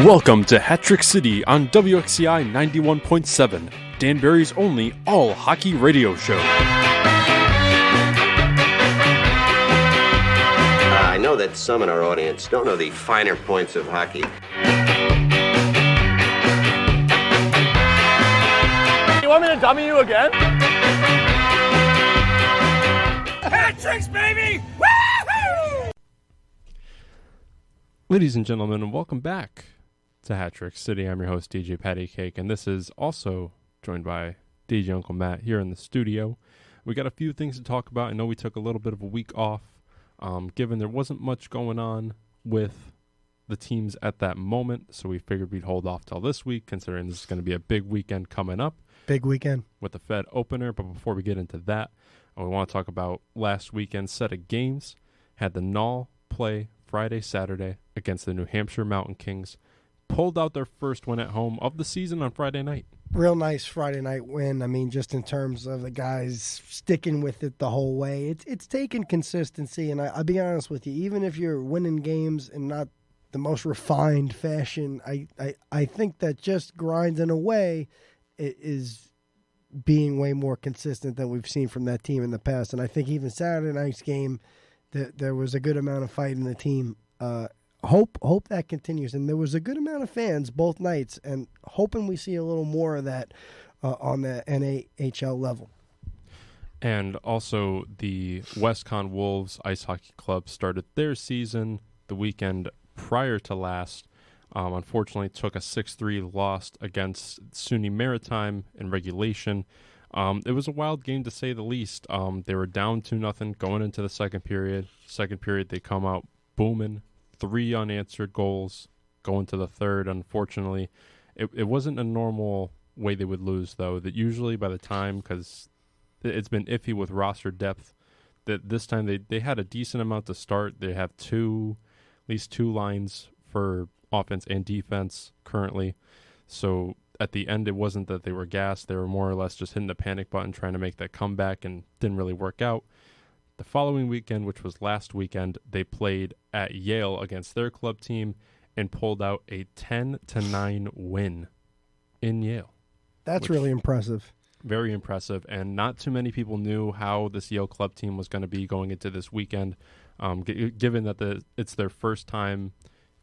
Welcome to Hat-Trick City on WXCI 91.7, Danbury's only all-hockey radio show. I know that some in our audience don't know the finer points of hockey. You want me to dummy you again? Hat tricks, baby! Woo-hoo! Ladies and gentlemen, welcome back to Hat-Trick City. I'm your host, DJ Patty Cake, and this is also joined by DJ Uncle Matt here in the studio. We got a few things to talk about. I know we took a little bit of a week off, given there wasn't much going on with the teams at that moment, so we figured we'd hold off till this week, considering this is going to be a big weekend coming up. Big weekend. With the Fed opener, but before we get into that, we want to talk about last weekend's set of games. Had the Null play Friday, Saturday against the New Hampshire Mountain Kings. Pulled out their first win at home of the season on Friday night. Real nice Friday night win. I mean, just in terms of the guys sticking with it the whole way. It's taken consistency, and I'll be honest with you, even if you're winning games in not the most refined fashion, I think that just grinding away is being way more consistent than we've seen from that team in the past. And I think even Saturday night's game, there was a good amount of fight in the team. Hope that continues. And there was a good amount of fans both nights, and hoping we see a little more of that on the NAHL level. And also the WestCon Wolves Ice Hockey Club started their season the weekend prior to last. Unfortunately, took a 6-3 loss against SUNY Maritime in regulation. It was a wild game to say the least. They were down 2-0 going into the second period. Second period, they come out booming. 3 unanswered goals going to the third. Unfortunately, it wasn't a normal way they would lose, though. That usually by the time, because it's been iffy with roster depth, that this time they had a decent amount to start. They have at least two lines for offense and defense currently. So at the end, it wasn't that they were gassed. They were more or less just hitting the panic button, trying to make that comeback, and didn't really work out. The following weekend, which was last weekend, they played at Yale against their club team and pulled out a 10-9 win in Yale. That's really impressive. Very impressive, and not too many people knew how this Yale club team was going to be going into this weekend, given that it's their first time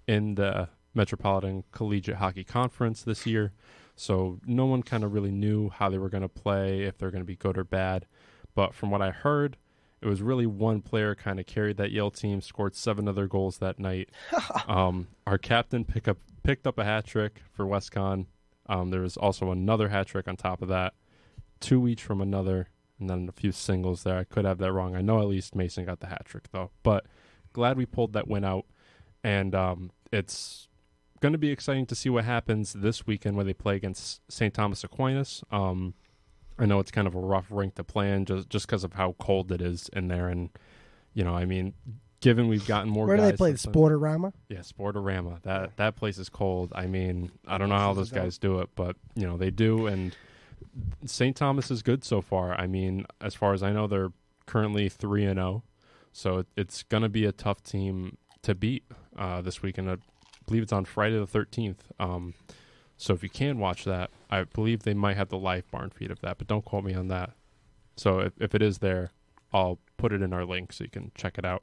in the Metropolitan Collegiate Hockey Conference this year. So no one kind of really knew how they were going to play, if they're going to be good or bad. But from what I heard, it was really one player kind of carried that Yale team, scored 7 other goals that night. Our captain picked up a hat trick for WestCon. There was also another hat trick on top of that, 2 each from another, and then a few singles there. I could have that wrong. I know at least Mason got the hat trick, though. But glad we pulled that win out. And it's going to be exciting to see what happens this weekend when they play against St. Thomas Aquinas. I know it's kind of a rough rink to play in just because of how cold it is in there. And, I mean, given we've gotten more guys. Where do they play, the Sportorama? Yeah, Sportorama. That place is cold. I mean, I don't know how those guys do it, but, they do. And St. Thomas is good so far. I mean, as far as I know, they're currently 3-0. So it's going to be a tough team to beat this weekend. I believe it's on Friday the 13th. So if you can watch that, I believe they might have the live barn feed of that, but don't quote me on that. So if it is there, I'll put it in our link so you can check it out.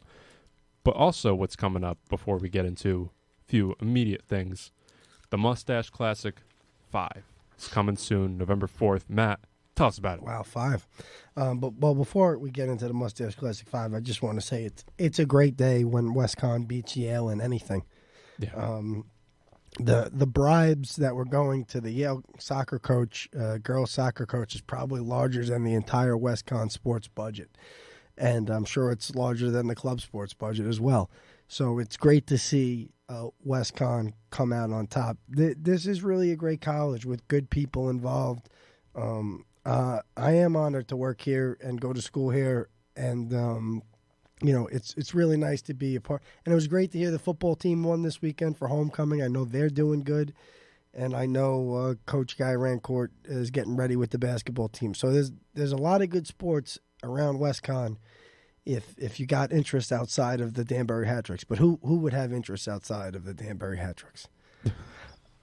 But also what's coming up before we get into a few immediate things, the Mustache Classic 5 is coming soon, November 4th. Matt, tell us about it. Wow, 5. But before we get into the Mustache Classic 5, I just want to say it's a great day when WestCon beats Yale in anything. Yeah. The bribes that were going to the Yale soccer coach, girls soccer coach, is probably larger than the entire WestCon sports budget. And I'm sure it's larger than the club sports budget as well. So it's great to see WestCon come out on top. This is really a great college with good people involved. I am honored to work here and go to school here, and it's really nice to be a part. And it was great to hear the football team won this weekend for homecoming. I know they're doing good, and I know Coach Guy Rancourt is getting ready with the basketball team. So there's a lot of good sports around WestCon if you got interest outside of the Danbury Hat-Tricks. But who would have interest outside of the Danbury Hat-Tricks?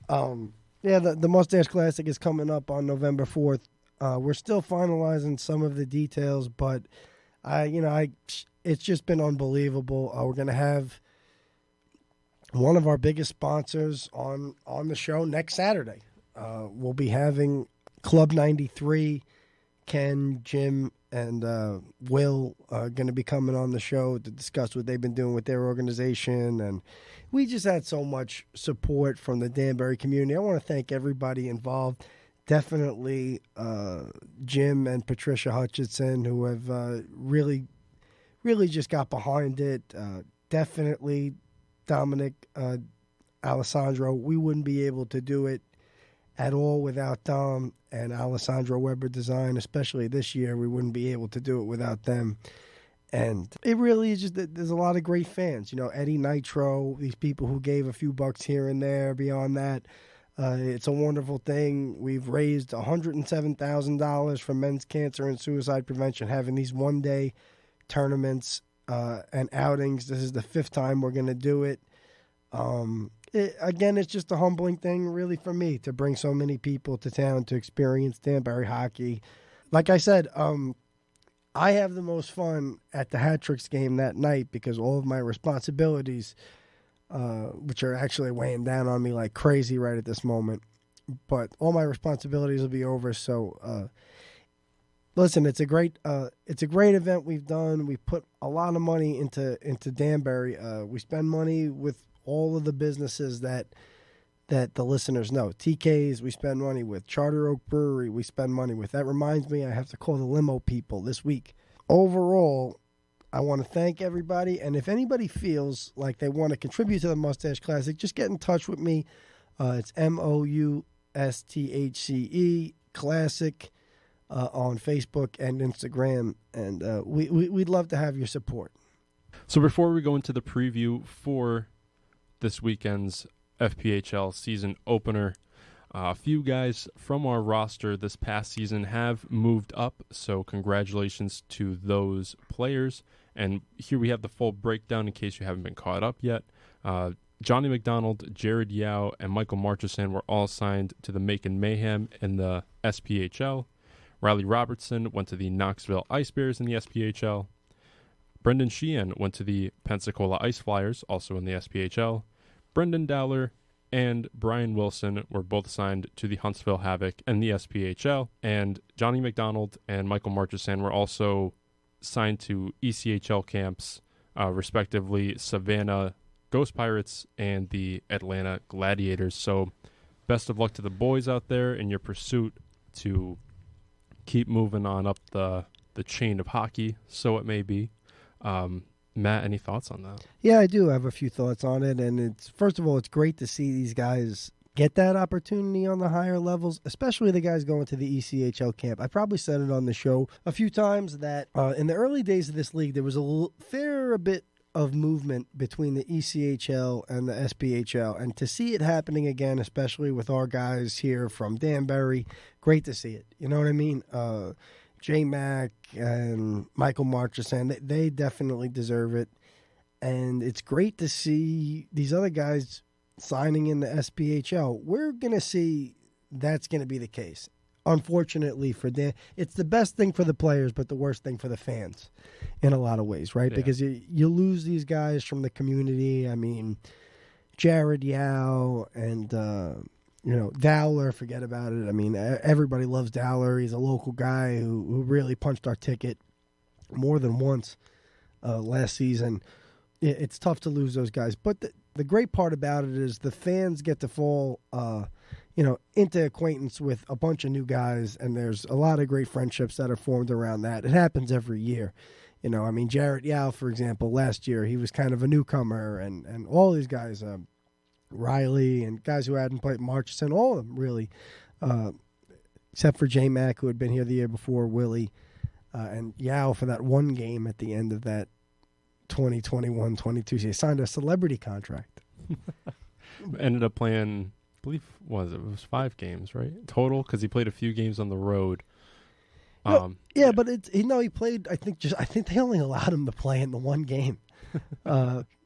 The Mustache Classic is coming up on November 4th. We're still finalizing some of the details, but it's just been unbelievable. We're going to have one of our biggest sponsors on the show next Saturday. We'll be having Club 93, Ken, Jim, and Will going to be coming on the show to discuss what they've been doing with their organization. And we just had so much support from the Danbury community. I want to thank everybody involved. Definitely Jim and Patricia Hutchinson, who have really just got behind it. Definitely Dominic Alessandro. We wouldn't be able to do it at all without Dom and Alessandro Weber Design, especially this year. We wouldn't be able to do it without them. And it really is just that there's a lot of great fans. Eddie Nitro, these people who gave a few bucks here and there. Beyond that, it's a wonderful thing. We've raised $107,000 for men's cancer and suicide prevention, having these one-day tournaments and outings. This is the 5th time we're going to do it. Again, it's just a humbling thing, really, for me to bring so many people to town to experience Danbury hockey. Like I said, I have the most fun at the Hat Tricks game that night because all of my responsibilities, which are actually weighing down on me like crazy right at this moment, but all my responsibilities will be over. So, listen, it's a great event we've done. We put a lot of money into Danbury. We spend money with all of the businesses that the listeners know. TK's, we spend money with. Charter Oak Brewery, we spend money with. That reminds me, I have to call the limo people this week. Overall, I want to thank everybody, and if anybody feels like they want to contribute to the Mustache Classic, just get in touch with me. It's MOUSTHCE Classic on Facebook and Instagram, and we'd love to have your support. So before we go into the preview for this weekend's FPHL season opener, a few guys from our roster this past season have moved up, so congratulations to those players. And here we have the full breakdown in case you haven't been caught up yet. Johnny McDonald, Jared Yao, and Michael Marchesson were all signed to the Macon Mayhem in the SPHL. Riley Robertson went to the Knoxville Ice Bears in the SPHL. Brendan Sheehan went to the Pensacola Ice Flyers, also in the SPHL. Brendan Dowler and Brian Wilson were both signed to the Huntsville Havoc and the SPHL. And Johnny McDonald and Michael Marchesson were also signed to ECHL camps, respectively Savannah Ghost Pirates and the Atlanta Gladiators. So best of luck to the boys out there in your pursuit to keep moving on up the chain of hockey, so it may be. Matt, any thoughts on that? Yeah, I do have a few thoughts on it, and first of all, it's great to see these guys get that opportunity on the higher levels, especially the guys going to the ECHL camp. I probably said it on the show a few times that in the early days of this league, there was a fair bit of movement between the ECHL and the SPHL, and to see it happening again, especially with our guys here from Danbury, great to see it. You know what I mean? J-Mac and Michael Marchesson, they definitely deserve it. And it's great to see these other guys signing in the SPHL. We're going to see that's going to be the case. Unfortunately for Dan, it's the best thing for the players, but the worst thing for the fans in a lot of ways, right? Yeah. Because you lose these guys from the community. I mean, Jared Yao and Dowler, forget about it. I mean, everybody loves Dowler. He's a local guy who really punched our ticket more than once last season. It's tough to lose those guys. But the great part about it is the fans get to fall, into acquaintance with a bunch of new guys, and there's a lot of great friendships that are formed around that. It happens every year. Jared Yao, for example, last year, he was kind of a newcomer, and all these guys, Riley and guys who hadn't played, Marchesson, all of them really, except for J-Mac, who had been here the year before, Willie, and Yao for that one game at the end of that 2021-22 season. He signed a celebrity contract. Ended up playing, I believe, it was 5 games, right? Total, because he played a few games on the road. But he played, I think they only allowed him to play in the one game.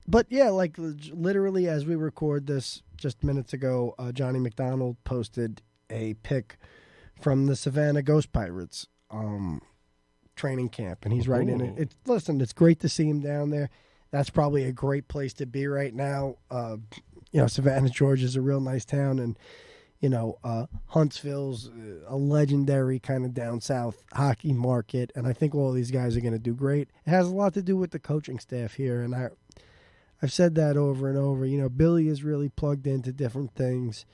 But yeah, like literally as we record this just minutes ago, Johnny McDonald posted a pic from the Savannah Ghost Pirates training camp, and he's right in it. Listen, it's great to see him down there. That's probably a great place to be right now. Savannah, Georgia is a real nice town, and Huntsville's a legendary kind of down south hockey market, and I think all these guys are going to do great. It has a lot to do with the coaching staff here, and I've said that over and over. Billy is really plugged into different things,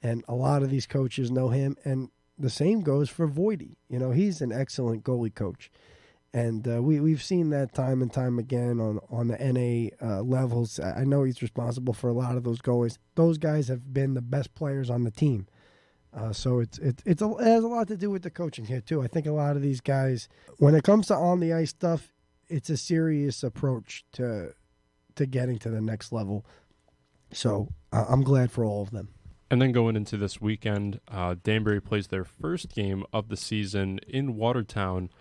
and a lot of these coaches know him, and the same goes for Voidy. He's an excellent goalie coach, and we've seen that time and time again on the NA levels. I know he's responsible for a lot of those goalies. Those guys have been the best players on the team. So it has a lot to do with the coaching here too. I think a lot of these guys, when it comes to on the ice stuff, it's a serious approach to getting to the next level. So I'm glad for all of them. And then going into this weekend, Danbury plays their first game of the season in Watertown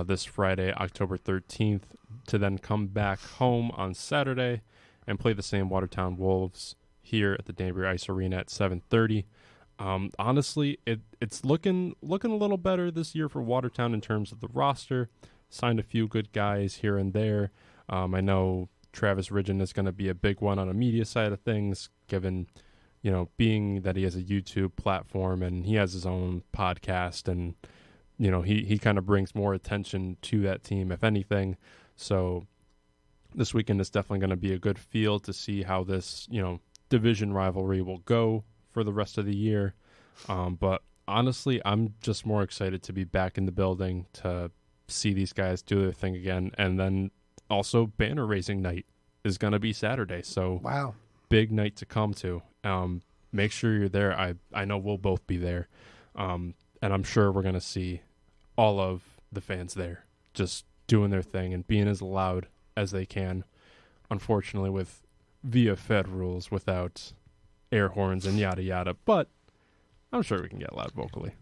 this Friday, October 13th, to then come back home on Saturday and play the same Watertown Wolves here at the Danbury Ice Arena at 7:30. Honestly, it's looking a little better this year for Watertown in terms of the roster. Signed a few good guys here and there. I know Travis Ridgen is going to be a big one on a media side of things, given, being that he has a YouTube platform and he has his own podcast, and, he kind of brings more attention to that team, if anything. So this weekend is definitely going to be a good feel to see how this, division rivalry will go for the rest of the year. But honestly, I'm just more excited to be back in the building to see these guys do their thing again. And then also banner raising night is going to be Saturday. So wow, big night to come to. Make sure you're there. I know we'll both be there. And I'm sure we're going to see all of the fans there just doing their thing and being as loud as they can. Unfortunately, with via Fed rules, without air horns and yada yada, but I'm sure we can get loud vocally.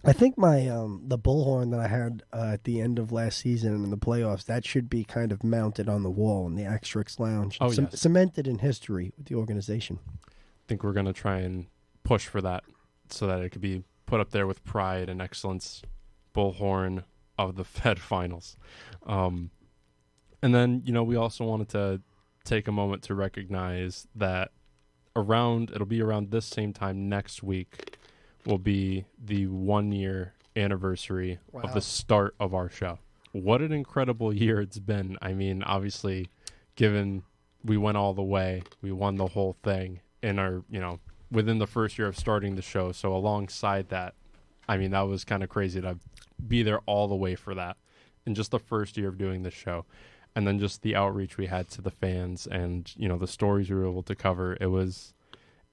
I think my the bullhorn that I had at the end of last season in the playoffs, that should be kind of mounted on the wall in the Axtrix Lounge. Oh, yes. Cemented in history with the organization. I think we're going to try and push for that so that it could be put up there with pride and excellence. Bullhorn of the Fed Finals. And then, we also wanted to take a moment to recognize that it'll be around this same time next week will be the 1-year anniversary of the start of our show. What an incredible year it's been. I mean, obviously, given we went all the way, we won the whole thing in our, within the first year of starting the show. So alongside that, I mean, that was kind of crazy to be there all the way for that in just the first year of doing this show. And then just the outreach we had to the fans and, the stories we were able to cover. It was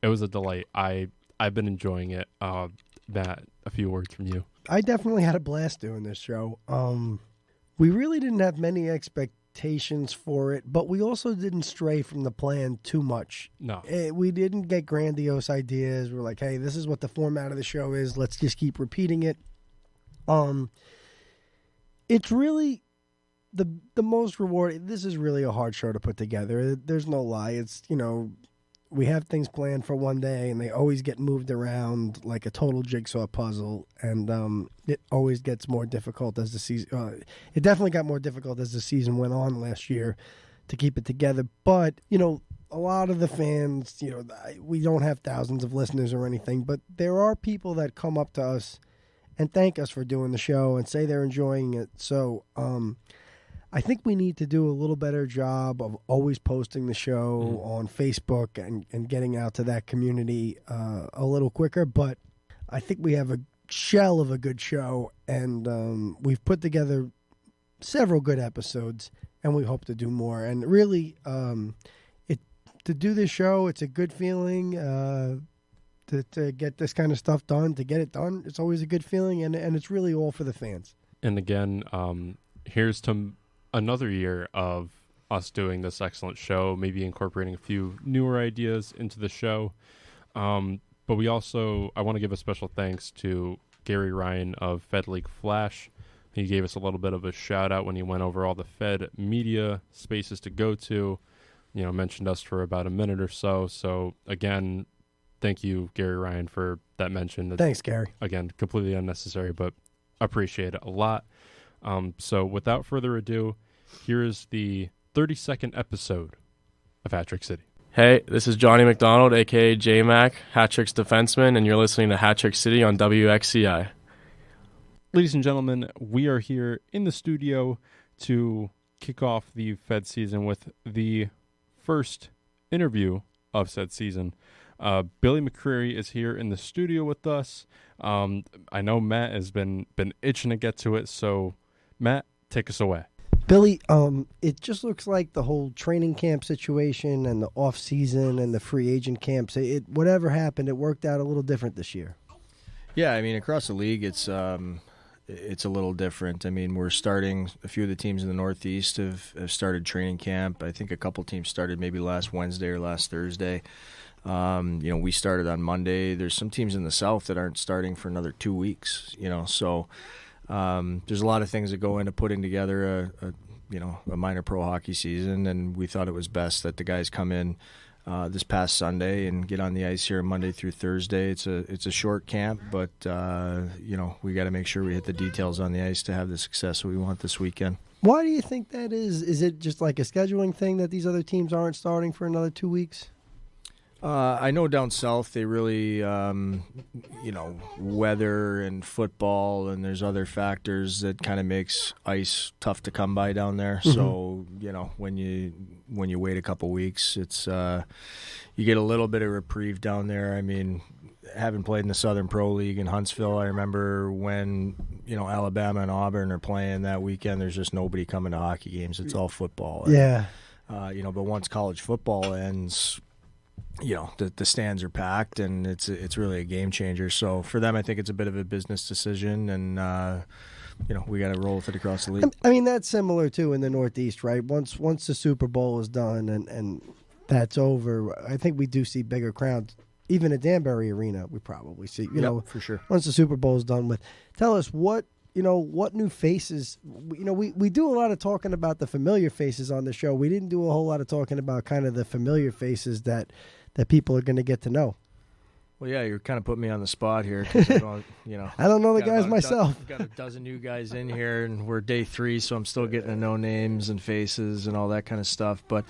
a delight. I've been enjoying it. Matt, a few words from you. I definitely had a blast doing this show. We really didn't have many expectations for it, but we also didn't stray from the plan too much. No. We didn't get grandiose ideas. We're like, hey, this is what the format of the show is. Let's just keep repeating it. It's really the most rewarding. This is really a hard show to put together. There's no lie. It's, we have things planned for one day, and they always get moved around like a total jigsaw puzzle, and it always gets more difficult as the season. It definitely got more difficult as the season went on last year to keep it together. But a lot of the fans, we don't have thousands of listeners or anything, but there are people that come up to us and thank us for doing the show and say they're enjoying it. So I think we need to do a little better job of always posting the show on Facebook and getting out to that community a little quicker. But I think we have a shell of a good show, and we've put together several good episodes, and we hope to do more. And really, to do this show, it's a good feeling to get this kind of stuff done, to get it done. It's always a good feeling, and it's really all for the fans. And again, here's to another year of us doing this excellent show, maybe incorporating a few newer ideas into the show. But we also, I want to give a special thanks to Gary Ryan of Fed League Flash. He gave us a little bit of a shout out when he went over all the Fed media spaces to go to, mentioned us for about a minute or so. So again, thank you, Gary Ryan, for that mention. Thanks, Gary. Again, completely unnecessary, but appreciate it a lot. So without further ado, here is the 32nd episode of Hat Trick City. Hey, this is Johnny McDonald, a.k.a. J-Mac, Hat Trick's defenseman, and you're listening to Hat Trick City on WXCI. Ladies and gentlemen, we are here in the studio to kick off the Fed season with the first interview of said season. Billy McCreary is here in the studio with us. I know Matt has been itching to get to it, so Matt, take us away. Billy, it just looks like the whole training camp situation and the off season and the free agent camps, whatever happened, it worked out a little different this year. Yeah, I mean, across the league, it's a little different. I mean, we're starting, a few of the teams in the Northeast have started training camp. I think a couple teams started maybe last Wednesday or last Thursday. We started on Monday. There's some teams in the South that aren't starting for another 2 weeks, so there's a lot of things that go into putting together a minor pro hockey season, and we thought it was best that the guys come in this past Sunday and get on the ice here Monday through Thursday. It's a short camp, but we got to make sure we hit the details on the ice to have the success we want this weekend. Why do you think that is? Is it just like a scheduling thing that these other teams aren't starting for another 2 weeks? I know down south they really, weather and football, and there's other factors that kind of makes ice tough to come by down there. Mm-hmm. So, when you wait a couple weeks, it's you get a little bit of reprieve down there. I mean, having played in the Southern Pro League in Huntsville, I remember when Alabama and Auburn are playing that weekend. There's just nobody coming to hockey games. It's all football. Yeah. But once college football ends, the stands are packed, and it's really a game changer. So for them, I think it's a bit of a business decision, and we got to roll with it across the league. I mean, that's similar too in the Northeast, right? Once the Super Bowl is done and that's over, I think we do see bigger crowds. Even at Danbury Arena, we probably see. For sure. Once the Super Bowl is done with, tell us what new faces. We do a lot of talking about the familiar faces on the show. We didn't do a whole lot of talking about kind of the familiar faces that people are going to get to know. Well, yeah, you're kind of putting me on the spot here. 'Cause I don't know the guys myself. We've got a dozen new guys in here, and we're day 3, so I'm still getting to know names and faces and all that kind of stuff. But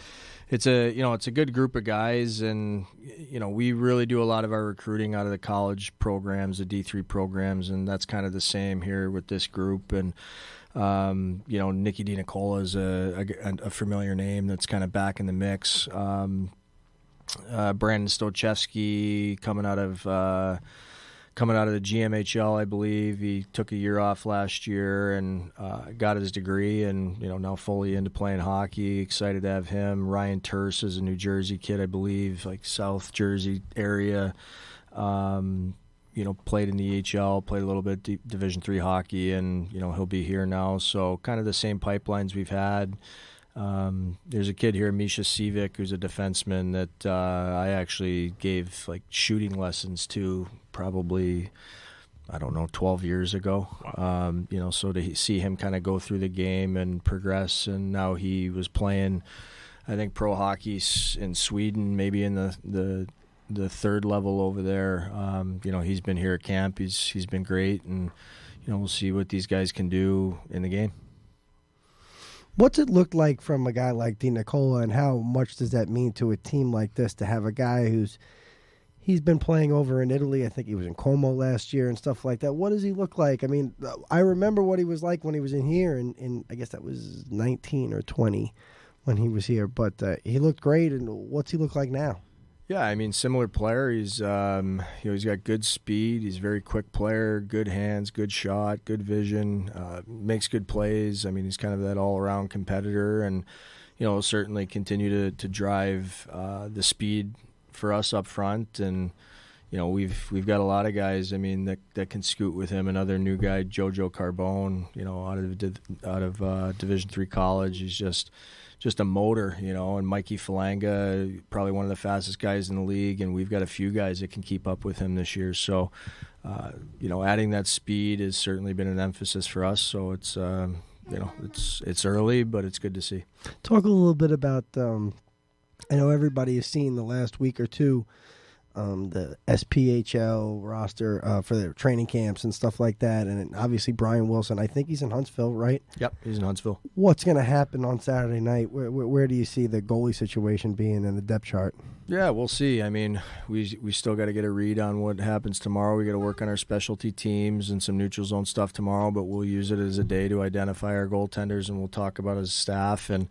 it's a good group of guys, and we really do a lot of our recruiting out of the college programs, the D3 programs, and that's kind of the same here with this group. And Nicky DiNicola is a familiar name that's kind of back in the mix. Brandon Stochevsky coming out of the GMHL, I believe. He took a year off last year and got his degree, and now fully into playing hockey. Excited to have him. Ryan Terse is a New Jersey kid, I believe, like South Jersey area. Played in the EHL, played a little bit Division III hockey, and he'll be here now. So kind of the same pipelines we've had. There's a kid here, Misha Sivic, who's a defenseman that I actually gave shooting lessons to probably, 12 years ago. Wow. So to see him kind of go through the game and progress, and now he was playing, I think, pro hockey in Sweden, maybe in the third level over there. He's been here at camp. He's been great, and we'll see what these guys can do in the game. What's it look like from a guy like DiNicola, and how much does that mean to a team like this to have a guy he's been playing over in Italy? I think he was in Como last year and stuff like that. What does he look like? I mean, I remember what he was like when he was in here, and I guess that was 19 or 20 when he was here. But he looked great, and what's he look like now? Yeah, I mean, similar player. He's he's got good speed. He's a very quick player, good hands, good shot, good vision, makes good plays. I mean, he's kind of that all-around competitor, and certainly continue to drive the speed for us up front. And we've got a lot of guys. I mean, that can scoot with him. Another new guy, Jojo Carbone, out of Division III college. He's just a motor, and Mikey Falanga, probably one of the fastest guys in the league, and we've got a few guys that can keep up with him this year. So, adding that speed has certainly been an emphasis for us. So it's, it's early, but it's good to see. Talk a little bit about I know everybody has seen the last week or two the SPHL roster for their training camps and stuff like that. And obviously Brian Wilson, I think he's in Huntsville, right? Yep, he's in Huntsville. What's going to happen on Saturday night? Where do you see the goalie situation being in the depth chart? Yeah, we'll see. I mean, we still got to get a read on what happens tomorrow. We got to work on our specialty teams and some neutral zone stuff tomorrow, but we'll use it as a day to identify our goaltenders, and we'll talk about as staff and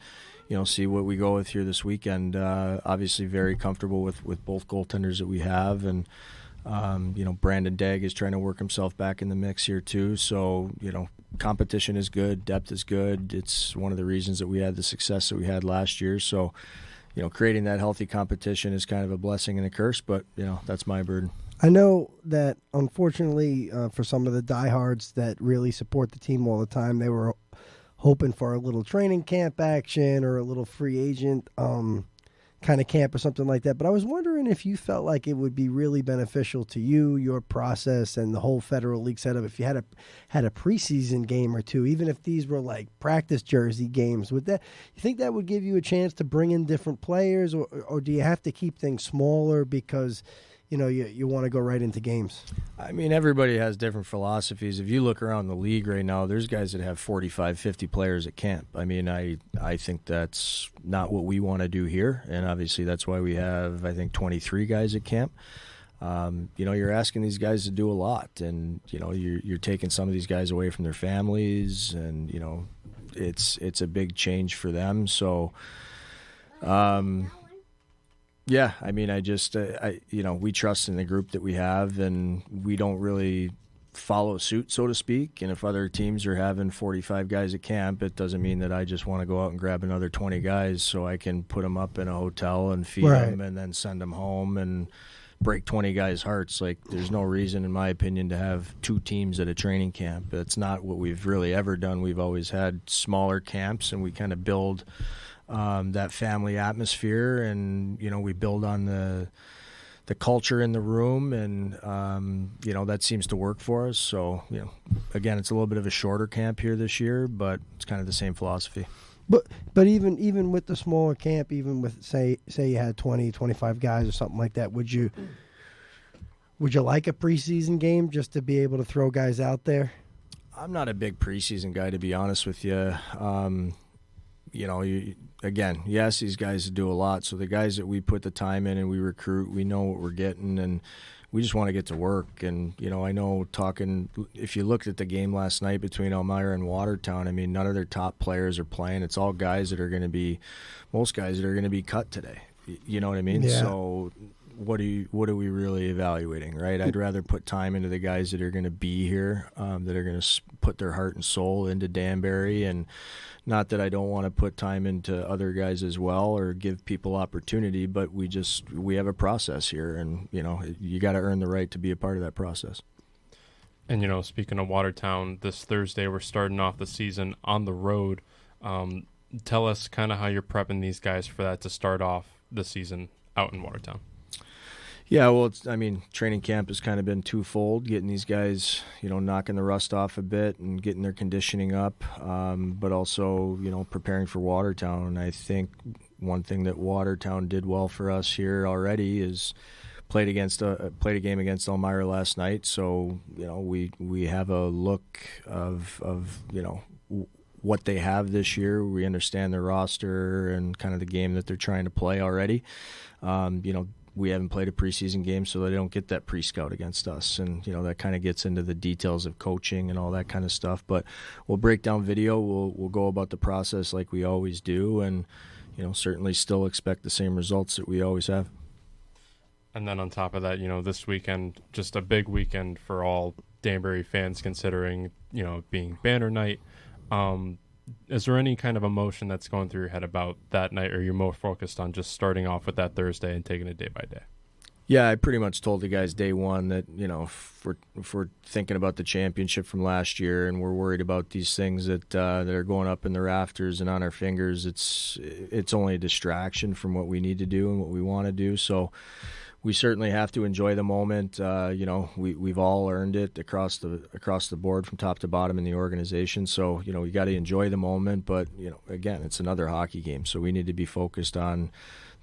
see what we go with here this weekend. Obviously very comfortable with both goaltenders that we have, and Brandon Degg is trying to work himself back in the mix here too. So competition is good, depth is good. It's one of the reasons that we had the success that we had last year. So creating that healthy competition is kind of a blessing and a curse, but that's my burden. I know that unfortunately for some of the diehards that really support the team all the time, they were hoping for a little training camp action or a little free agent kind of camp or something like that. But I was wondering if you felt like it would be really beneficial to you, your process, and the whole Federal League setup if you had a preseason game or two, even if these were like practice jersey games. You think that would give you a chance to bring in different players, or do you have to keep things smaller because you want to go right into games? I mean, everybody has different philosophies. If you look around the league right now, there's guys that have 45, 50 players at camp. I mean, I think that's not what we want to do here, and obviously that's why we have, I think, 23 guys at camp. You're asking these guys to do a lot, and you're taking some of these guys away from their families, and it's a big change for them. So yeah, I mean, we trust in the group that we have, and we don't really follow suit, so to speak. And if other teams are having 45 guys at camp, it doesn't mean that I just want to go out and grab another 20 guys so I can put them up in a hotel and feed them and then send them home and break 20 guys' hearts. Like, there's no reason, in my opinion, to have two teams at a training camp. That's not what we've really ever done. We've always had smaller camps, and we kind of build that family atmosphere, and we build on the culture in the room, and that seems to work for us. So again, it's a little bit of a shorter camp here this year, but it's kind of the same philosophy. But even with the smaller camp, even with say you had 20, 25 guys or something like that, would you like a preseason game just to be able to throw guys out there? I'm not a big preseason guy, to be honest with you. Again, yes, these guys do a lot. So the guys that we put the time in and we recruit, we know what we're getting, and we just want to get to work. And, I know if you looked at the game last night between Elmira and Watertown, I mean, none of their top players are playing. It's all guys that are going to be, most guys that are going to be cut today. You know what I mean? Yeah. So what are we really evaluating, right? I'd rather put time into the guys that are going to be here, that are going to put their heart and soul into Danbury. And not that I don't want to put time into other guys as well or give people opportunity, but we have a process here, and you got to earn the right to be a part of that process. And speaking of Watertown, this Thursday we're starting off the season on the road. Tell us kind of how you're prepping these guys for that to start off the season out in Watertown. Yeah, well, training camp has kind of been twofold, getting these guys, knocking the rust off a bit and getting their conditioning up, but also, preparing for Watertown. And I think one thing that Watertown did well for us here already is played a game against Elmira last night. So, we have a look of what they have this year. We understand their roster and kind of the game that they're trying to play already. We haven't played a preseason game, so they don't get that pre-scout against us. And, that kind of gets into the details of coaching and all that kind of stuff. But we'll break down video. We'll go about the process like we always do, and, certainly still expect the same results that we always have. And then on top of that, this weekend, just a big weekend for all Danbury fans considering, being banner night. Is there any kind of emotion that's going through your head about that night, or are you more focused on just starting off with that Thursday and taking it day by day? Yeah, I pretty much told the guys day one that, if we're thinking about the championship from last year and we're worried about these things that are going up in the rafters and on our fingers, it's only a distraction from what we need to do and what we want to do. So we certainly have to enjoy the moment. We've all earned it across the board from top to bottom in the organization. So, we got to enjoy the moment. But, again, it's another hockey game. So we need to be focused on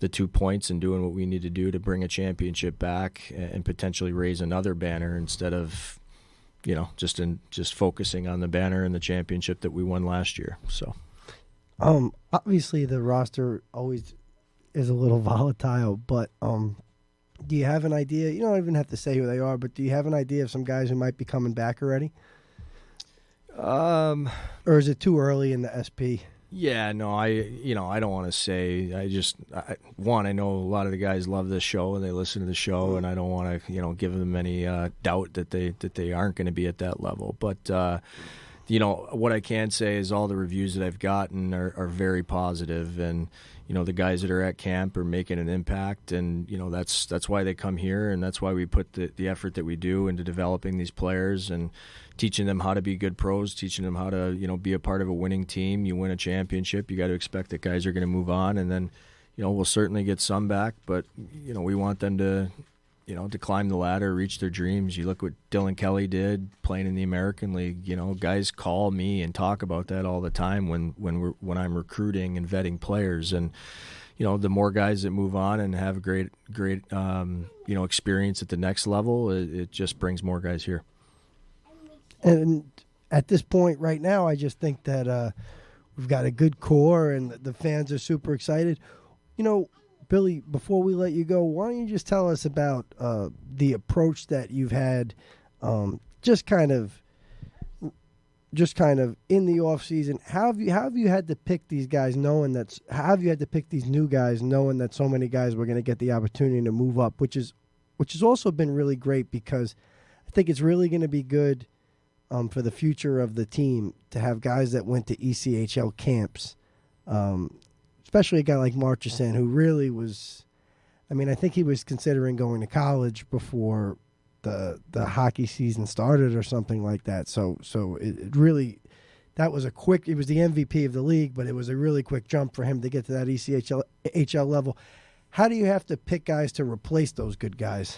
the 2 points and doing what we need to do to bring a championship back and potentially raise another banner instead of, just focusing on the banner and the championship that we won last year. So, obviously the roster always is a little volatile, but do you have an idea? You don't even have to say who they are, but do you have an idea of some guys who might be coming back already? Or is it too early in the SP? Yeah, no, I don't want to say. I know a lot of the guys love this show and they listen to the show, and I don't want to, give them any doubt that they aren't going to be at that level. But what I can say is all the reviews that I've gotten are very positive, and the guys that are at camp are making an impact, and that's why they come here, and that's why we put the effort that we do into developing these players and teaching them how to be good pros, teaching them how to be a part of a winning team. You win a championship, you got to expect that guys are going to move on, and then we'll certainly get some back, but we want them to to climb the ladder, reach their dreams. You look what Dylan Kelly did playing in the American League. Guys call me and talk about that all the time when I'm recruiting and vetting players. And the more guys that move on and have a great experience at the next level, it just brings more guys here. And at this point right now, I just think that we've got a good core and the fans are super excited. Billy, before we let you go, why don't you just tell us about the approach that you've had just kind of in the off season? How have you had to pick these guys knowing that how have you had to pick these new guys knowing that so many guys were going to get the opportunity to move up, which has also been really great, because I think it's really going to be good for the future of the team to have guys that went to ECHL camps. Especially a guy like Marchesant, who really was, I think he was considering going to college before the hockey season started or something like that. So it really, that was he was the MVP of the league, but it was a really quick jump for him to get to that ECHL level. How do you have to pick guys to replace those good guys?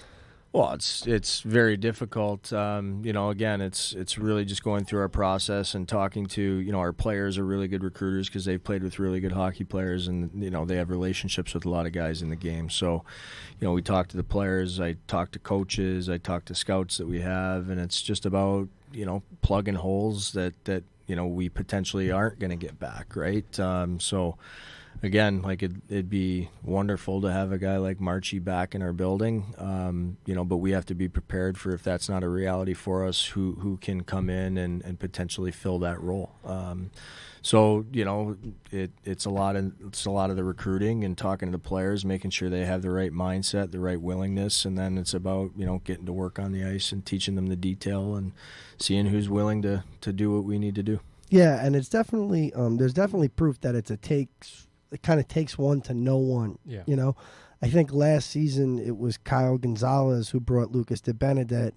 Well, it's very difficult. Again, it's really just going through our process and talking to, our players are really good recruiters because they've played with really good hockey players, and, they have relationships with a lot of guys in the game. So, we talk to the players, I talk to coaches, I talk to scouts that we have, and it's just about, plugging holes that we potentially aren't going to get back, right? Again, it'd be wonderful to have a guy like Marchie back in our building, but we have to be prepared for if that's not a reality for us, who can come in and potentially fill that role. It's a lot of the recruiting and talking to the players, making sure they have the right mindset, the right willingness, and then it's about getting to work on the ice and teaching them the detail and seeing who's willing to do what we need to do. Yeah, and it's definitely there's definitely proof that it kind of takes one to know one. Yeah. I think last season it was Kyle Gonzalez who brought Lucas de Benedet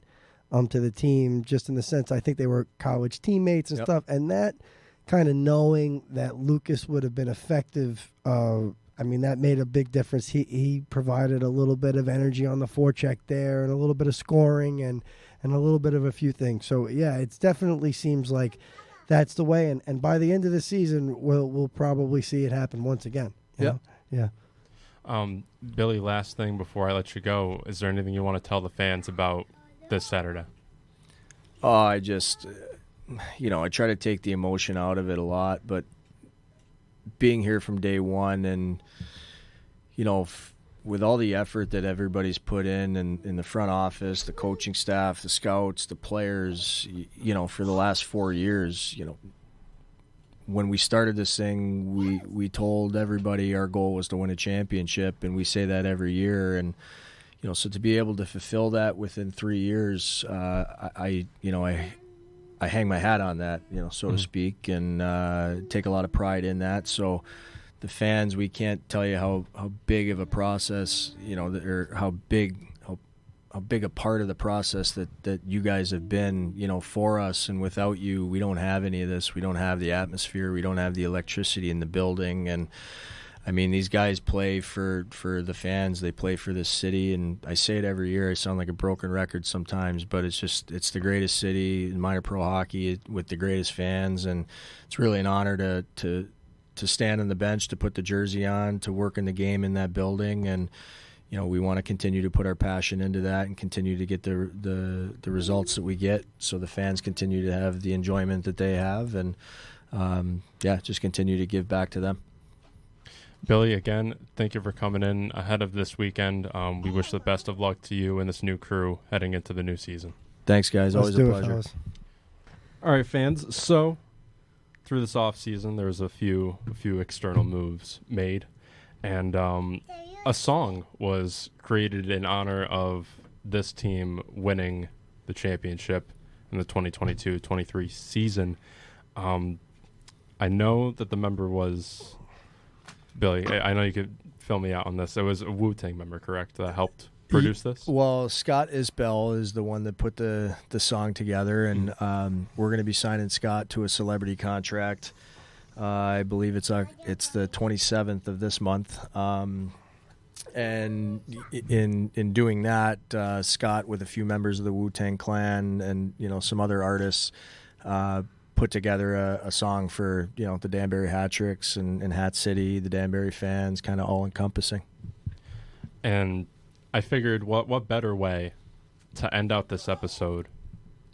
to the team, just in the sense I think they were college teammates and stuff, and that kind of knowing that Lucas would have been effective, that made a big difference. He provided a little bit of energy on the forecheck there, and a little bit of scoring, and a little bit of a few things. So yeah, it definitely seems like that's the way, and by the end of the season, we'll probably see it happen once again. Yeah. Billy, last thing before I let you go, is there anything you want to tell the fans about this Saturday? I just, I try to take the emotion out of it a lot, but being here from day one and, with all the effort that everybody's put in the front office, the coaching staff, the scouts, the players, for the last 4 years, when we started this thing, we told everybody our goal was to win a championship, and we say that every year. And, so to be able to fulfill that within 3 years, I hang my hat on that, so to speak, and take a lot of pride in that. So the fans, we can't tell you how big of a process, or how big a part of the process that you guys have been, for us. And without you, we don't have any of this. We don't have the atmosphere. We don't have the electricity in the building. And these guys play for the fans. They play for this city. And I say it every year. I sound like a broken record sometimes, but it's the greatest city in minor pro hockey with the greatest fans. And it's really an honor to stand on the bench, to put the jersey on, to work in the game in that building. And we want to continue to put our passion into that and continue to get the results that we get, so the fans continue to have the enjoyment that they have, and just continue to give back to them. Billy, again, thank you for coming in ahead of this weekend. We wish the best of luck to you and this new crew heading into the new season. Thanks, guys. Always a pleasure. All right, fans. So through this off season, there was a few external moves made, and a song was created in honor of this team winning the championship in the 2022-23 season. I know that the member was Billy. I know you could fill me out on this. It was a Wu-Tang member, correct, that helped produce this? Well, Scott Isbell is the one that put the song together, and we're going to be signing Scott to a celebrity contract. I believe it's the 27th of this month. And in doing that, Scott, with a few members of the Wu-Tang Clan and some other artists, put together a song for the Danbury Hat Tricks and Hat City, the Danbury fans, kind of all encompassing. And I figured, what better way to end out this episode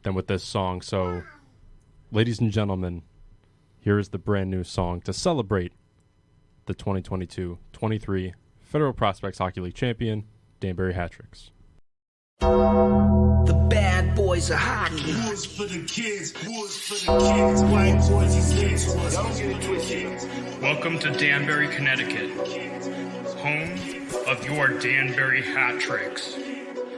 than with this song? So, ladies and gentlemen, here is the brand new song to celebrate the 2022-23 Federal Prospects Hockey League champion, Danbury Hat Tricks. The bad boys of hockey. Wars for the kids, white boys is kids. Don't get it twisted. Welcome to Danbury, Connecticut, home of your Danbury Hat Tricks.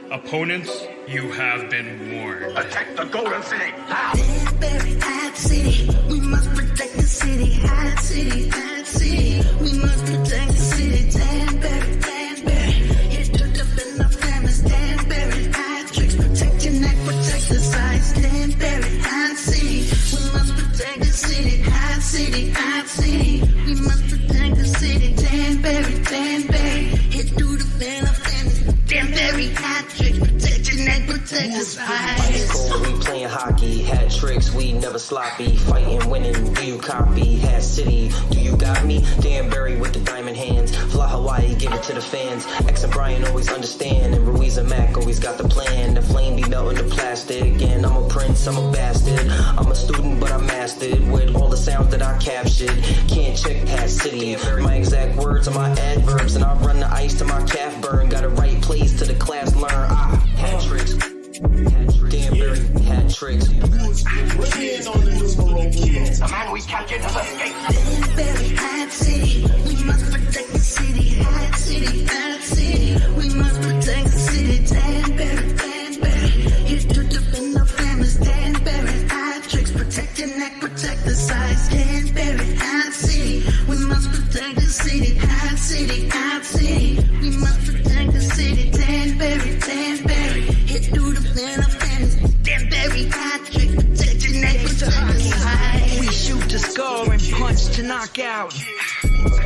Opponents, you have been warned. Attack the Golden City. Danbury Hat City, we must protect the city. Hat City, Hat City, we must protect the city. Danbury, Danbury, here to defend our families. Danbury Hat Tricks, protect your neck, protect the sides. Danbury Hat City, we must protect the city. Hat City, Hat City, we must protect the city. Danbury, Danbury, here to defend our families. Danbury Hat Tricks, protect your neck, protect the sides. Ice cold, we playing hockey. Hat tricks, we never sloppy. Fighting, winning, do you copy? Hat City, do you got me? Danbury with the diamond hands. Fly Hawaii, give it to the fans. X and Brian always understand, and Ruiz and Mac always got the plan. The flame be melting the plastic, and I'm a prince, I'm a bastard. I'm a student, but I mastered with all the sounds that I captured. Can't check Hat City. My exact words are my adverbs, and I run the ice till my calf burn. Got a right place to the class learn. Hat tricks. Danbury Hat Tricks. Kids on the numero uno. The man we captured has escaped. Danbury Hat City, we must protect the city. Hat City, Hat City, we must protect the city. Danbury, Danbury, here to defend our families. Danbury Hat Tricks, protect your neck, protect the sides. Danbury Hat City, we must protect the city. Hat City, Hat City, we must protect the city. Danbury, Danbury, here to defend our families. Danbury Hat Tricks, protect your neck, protect the sides. We shoot to score and punch to knock out.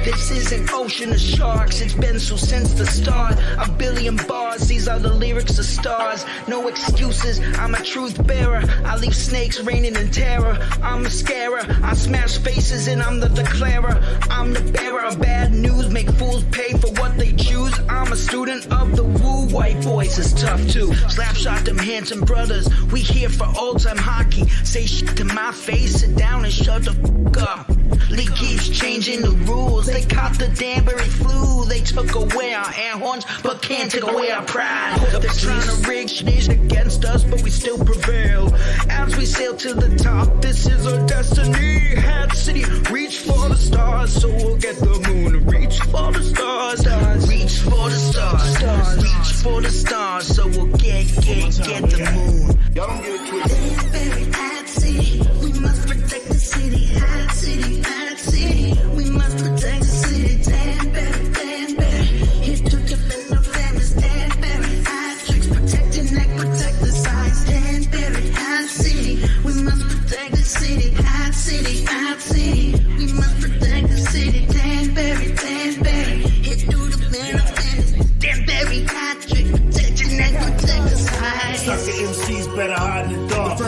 This is an ocean of sharks, it's been so since the start. A billion bars, these are the lyrics of stars. No excuses, I'm a truth bearer. I leave snakes raining in terror. I'm a scarer, I smash faces and I'm the declarer. I'm the bearer of bad news, make fools pay for what they choose. I'm a student of the woo, white boys is tough too. Slap shot them handsome brothers, we here for old time hockey. Say shit to my face, sit down and shut the fuck up. League keeps changing the rules. They caught the Danbury flu. They took away our air horns, but can't take away our pride. They're trying to rig shit against us, but we still prevail. As we sail to the top, this is our destiny. Hat City, reach for the stars, so we'll get the moon. Reach for the stars, reach for the stars, reach for the stars, so we'll get the moon. Y'all don't get it twisted. Danbury Hat City, we must protect the city. Hat City, Hat City, we must protect the city. Danbury, Danbury, here to defend our families. Danbury Hat Tricks, protect your neck, protect the sides. Danbury Hat City, we must protect the city. Hat City, Hat City, we must protect the city. Danbury, Danbury, here to defend our families. Danbury Hat Tricks, protect your neck, protect the sides. Sucker MCs better hide in the dark.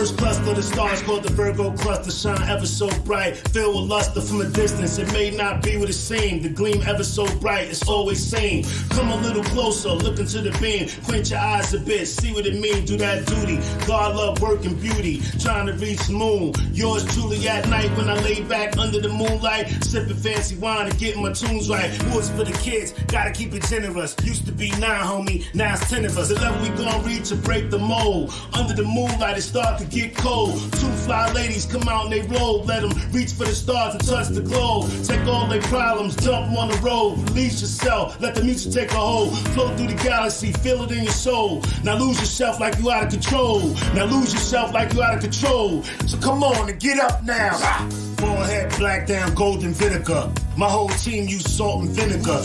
of the stars called the Virgo cluster shine ever so bright. Filled with luster from a distance, it may not be what it seemed. The gleam ever so bright, it's always seen. Come a little closer, look into the beam. Quench your eyes a bit, see what it mean. Do that duty. God love work and beauty. Trying to reach the moon. Yours truly at night when I lay back under the moonlight. Sipping fancy wine and getting my tunes right. Woods for the kids, gotta keep it generous. Used to be 9, homie, now it's 10 of us. The level we gon' reach to break the mold. Under the moonlight, it start to get cold. 2 fly ladies come out and they roll. Let them reach for the stars and touch the globe. Take all their problems, dump them on the road. Release yourself, let the music take a hold. Flow through the galaxy, feel it in your soul. Now lose yourself like you out of control. Now lose yourself like you out of control. So come on and get up now. Forehead black down golden vinegar. My whole team use salt and vinegar.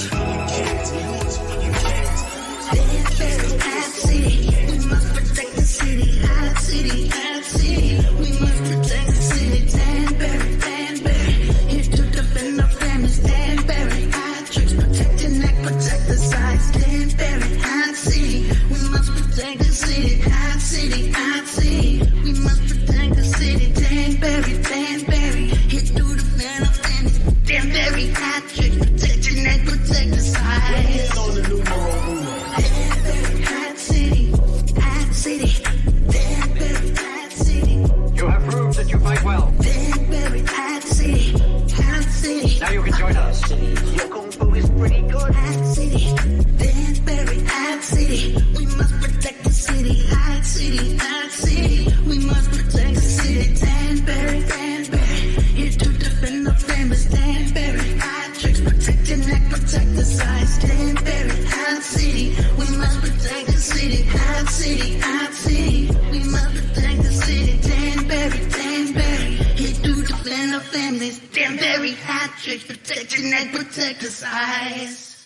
We must protect the city, hot city, hot city. We must protect the city, Danbury, Danbury. Here to defend our families, Danbury, hot tricks. Protect your neck, protect the sides, Danbury, hot city. We must protect the city, hot city, hot city. We must protect the city, Danbury, Danbury. Here to defend our families, Danbury, hot tricks. Protect your neck, protect the sides. On the numero uno. You have proved that you fight well. Danbury, hot city, hot city. Now you can join us. Your kung fu is pretty good. Hot city, Danbury, hot city. We must protect the city, hot city, hot city. We must protect the city, Danbury, Danbury. Here to defend the families, Danbury, hot tricks. Protect your neck, protect the sides, Danbury, hot city. We must protect the city, hot city, hot city. We must protect the city, Danbury, Danbury. Here to defend our families, Danbury, hot tricks. Protect your neck, protect the sides.